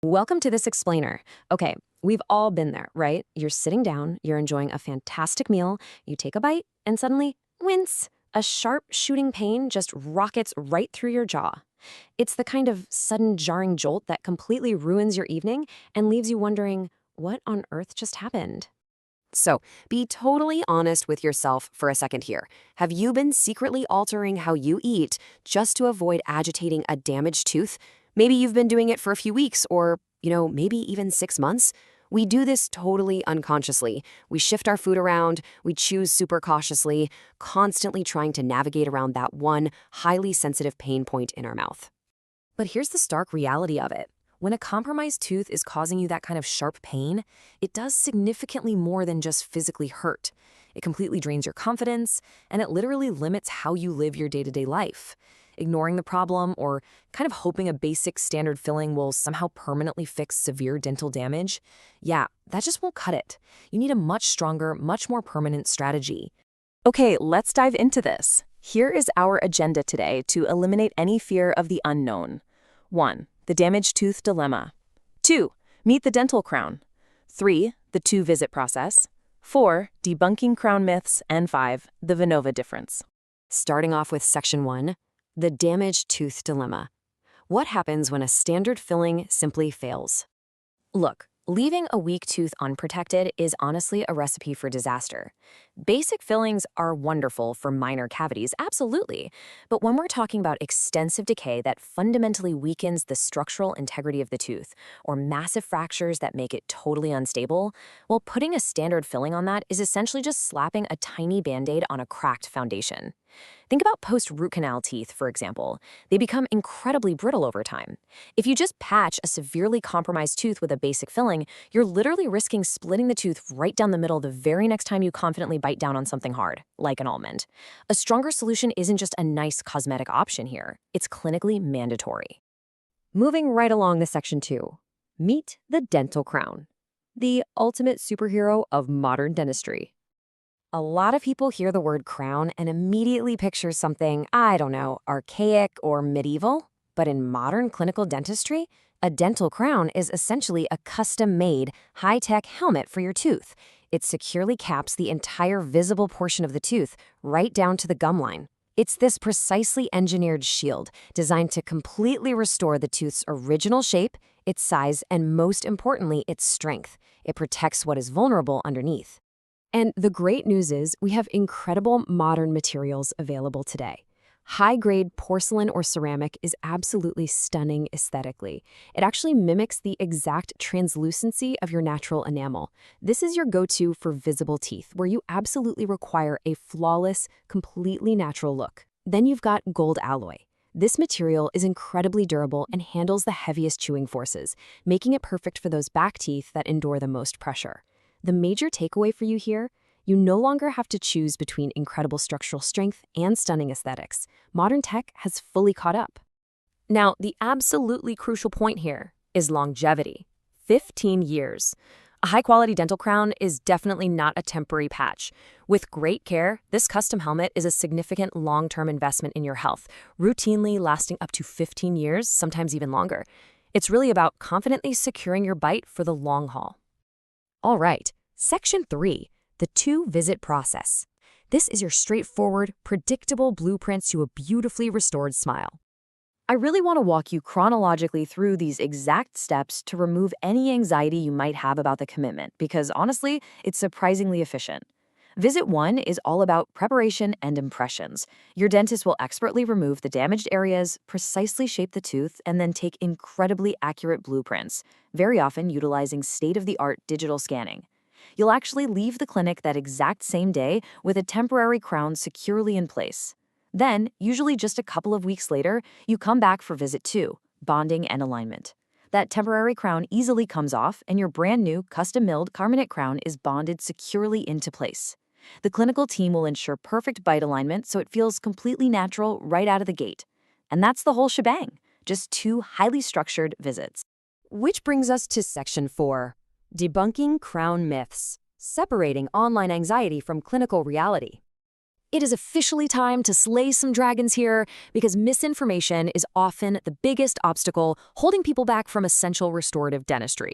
Welcome to this explainer. Okay, we've all been there, right? You're sitting down, you're enjoying a fantastic meal, you take a bite, and suddenly, wince! A sharp shooting pain just rockets right through your jaw. It's the kind of sudden jarring jolt that completely ruins your evening and leaves you wondering, what on earth just happened? So, be totally honest with yourself for a second here. Have you been secretly altering how you eat just to avoid agitating a damaged tooth? Maybe you've been doing it for a few weeks or, maybe even 6 months. We do this totally unconsciously. We shift our food around, we choose super cautiously, constantly trying to navigate around that one highly sensitive pain point in our mouth. But here's the stark reality of it. When a compromised tooth is causing you that kind of sharp pain, it does significantly more than just physically hurt. It completely drains your confidence, and it literally limits how you live your day-to-day life. Ignoring the problem or kind of hoping a basic standard filling will somehow permanently fix severe dental damage, yeah, that just won't cut it. You need a much stronger, much more permanent strategy. Okay, let's dive into this. Here is our agenda today to eliminate any fear of the unknown. 1. The damaged tooth dilemma. 2. Meet the dental crown. 3. The two-visit process. 4. Debunking crown myths. And 5. The Venova difference. Starting off with Section 1, the damaged tooth dilemma. What happens when a standard filling simply fails? Look, leaving a weak tooth unprotected is honestly a recipe for disaster. Basic fillings are wonderful for minor cavities, absolutely. But when we're talking about extensive decay that fundamentally weakens the structural integrity of the tooth, or massive fractures that make it totally unstable, well, putting a standard filling on that is essentially just slapping a tiny Band-Aid on a cracked foundation. Think about post-root canal teeth, for example. They become incredibly brittle over time. If you just patch a severely compromised tooth with a basic filling, you're literally risking splitting the tooth right down the middle the very next time you confidently bite down on something hard, like an almond. A stronger solution isn't just a nice cosmetic option here. It's clinically mandatory. Moving right along to Section 2. Meet the dental crown, the ultimate superhero of modern dentistry. A lot of people hear the word crown and immediately picture something, I don't know, archaic or medieval. But in modern clinical dentistry, a dental crown is essentially a custom-made, high-tech helmet for your tooth. It securely caps the entire visible portion of the tooth, right down to the gum line. It's this precisely engineered shield designed to completely restore the tooth's original shape, its size, and most importantly, its strength. It protects what is vulnerable underneath. And the great news is we have incredible modern materials available today. High-grade porcelain or ceramic is absolutely stunning aesthetically. It actually mimics the exact translucency of your natural enamel. This is your go-to for visible teeth, where you absolutely require a flawless, completely natural look. Then you've got gold alloy. This material is incredibly durable and handles the heaviest chewing forces, making it perfect for those back teeth that endure the most pressure. The major takeaway for you here, you no longer have to choose between incredible structural strength and stunning aesthetics. Modern tech has fully caught up. Now, the absolutely crucial point here is longevity. 15 years. A high-quality dental crown is definitely not a temporary patch. With great care, this custom helmet is a significant long-term investment in your health, routinely lasting up to 15 years, sometimes even longer. It's really about confidently securing your bite for the long haul. All right, Section 3, the two-visit process. This is your straightforward, predictable blueprint to a beautifully restored smile. I really want to walk you chronologically through these exact steps to remove any anxiety you might have about the commitment, because honestly, it's surprisingly efficient. Visit 1 is all about preparation and impressions. Your dentist will expertly remove the damaged areas, precisely shape the tooth, and then take incredibly accurate blueprints, very often utilizing state-of-the-art digital scanning. You'll actually leave the clinic that exact same day with a temporary crown securely in place. Then, usually just a couple of weeks later, you come back for visit 2, bonding and alignment. That temporary crown easily comes off, and your brand new, custom-milled carbonate crown is bonded securely into place. The clinical team will ensure perfect bite alignment so it feels completely natural right out of the gate. And that's the whole shebang, just 2 highly structured visits. Which brings us to Section 4, debunking crown myths, separating online anxiety from clinical reality. It is officially time to slay some dragons here because misinformation is often the biggest obstacle holding people back from essential restorative dentistry.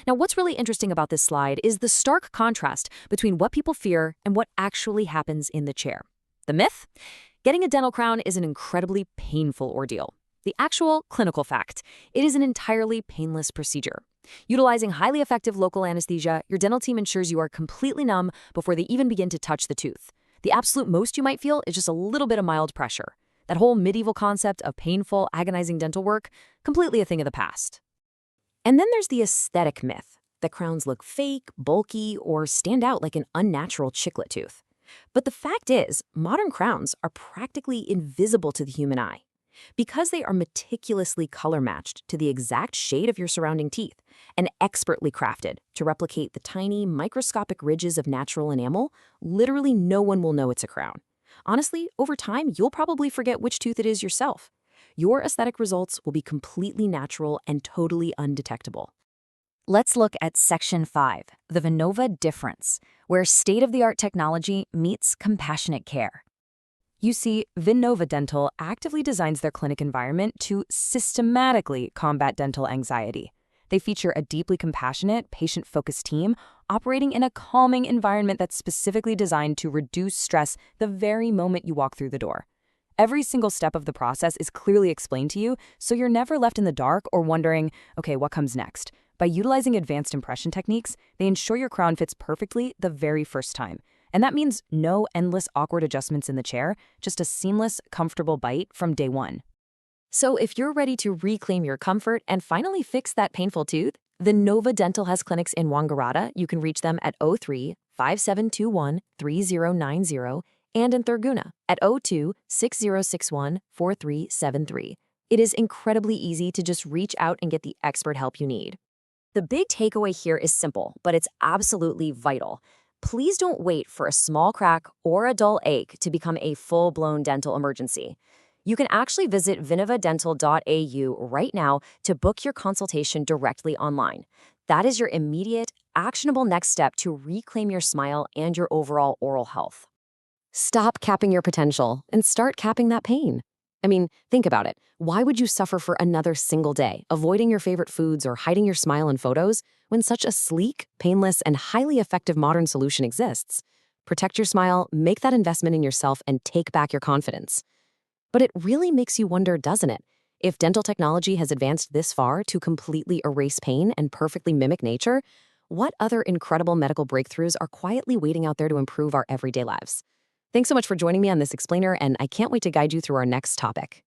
Now, what's really interesting about this slide is the stark contrast between what people fear and what actually happens in the chair. The myth? Getting a dental crown is an incredibly painful ordeal. The actual clinical fact: it is an entirely painless procedure. Utilizing highly effective local anesthesia, your dental team ensures you are completely numb before they even begin to touch the tooth. The absolute most you might feel is just a little bit of mild pressure. That whole medieval concept of painful, agonizing dental work, completely a thing of the past. And then there's the aesthetic myth that crowns look fake, bulky, or stand out like an unnatural chiclet tooth. But the fact is, modern crowns are practically invisible to the human eye. Because they are meticulously color-matched to the exact shade of your surrounding teeth and expertly crafted to replicate the tiny, microscopic ridges of natural enamel, literally no one will know it's a crown. Honestly, over time, you'll probably forget which tooth it is yourself. Your aesthetic results will be completely natural and totally undetectable. Let's look at Section 5, the Vinova difference, where state-of-the-art technology meets compassionate care. You see, Vinova Dental actively designs their clinic environment to systematically combat dental anxiety. They feature a deeply compassionate, patient-focused team operating in a calming environment that's specifically designed to reduce stress the very moment you walk through the door. Every single step of the process is clearly explained to you, so you're never left in the dark or wondering, okay, what comes next? By utilizing advanced impression techniques, they ensure your crown fits perfectly the very first time. And that means no endless awkward adjustments in the chair, just a seamless, comfortable bite from day one. So if you're ready to reclaim your comfort and finally fix that painful tooth, Vinova Dental has clinics in Wangaratta. You can reach them at 03-5721-3090 and in Thurgoona at 02-6061-4373. It is incredibly easy to just reach out and get the expert help you need. The big takeaway here is simple, but it's absolutely vital. Please don't wait for a small crack or a dull ache to become a full-blown dental emergency. You can actually visit vinovadental.au right now to book your consultation directly online. That is your immediate, actionable next step to reclaim your smile and your overall oral health. Stop capping your potential and start capping that pain. I mean, think about it. Why would you suffer for another single day, avoiding your favorite foods or hiding your smile in photos, when such a sleek, painless, and highly effective modern solution exists? Protect your smile, make that investment in yourself, and take back your confidence. But it really makes you wonder, doesn't it? If dental technology has advanced this far to completely erase pain and perfectly mimic nature, what other incredible medical breakthroughs are quietly waiting out there to improve our everyday lives? Thanks so much for joining me on this explainer, and I can't wait to guide you through our next topic.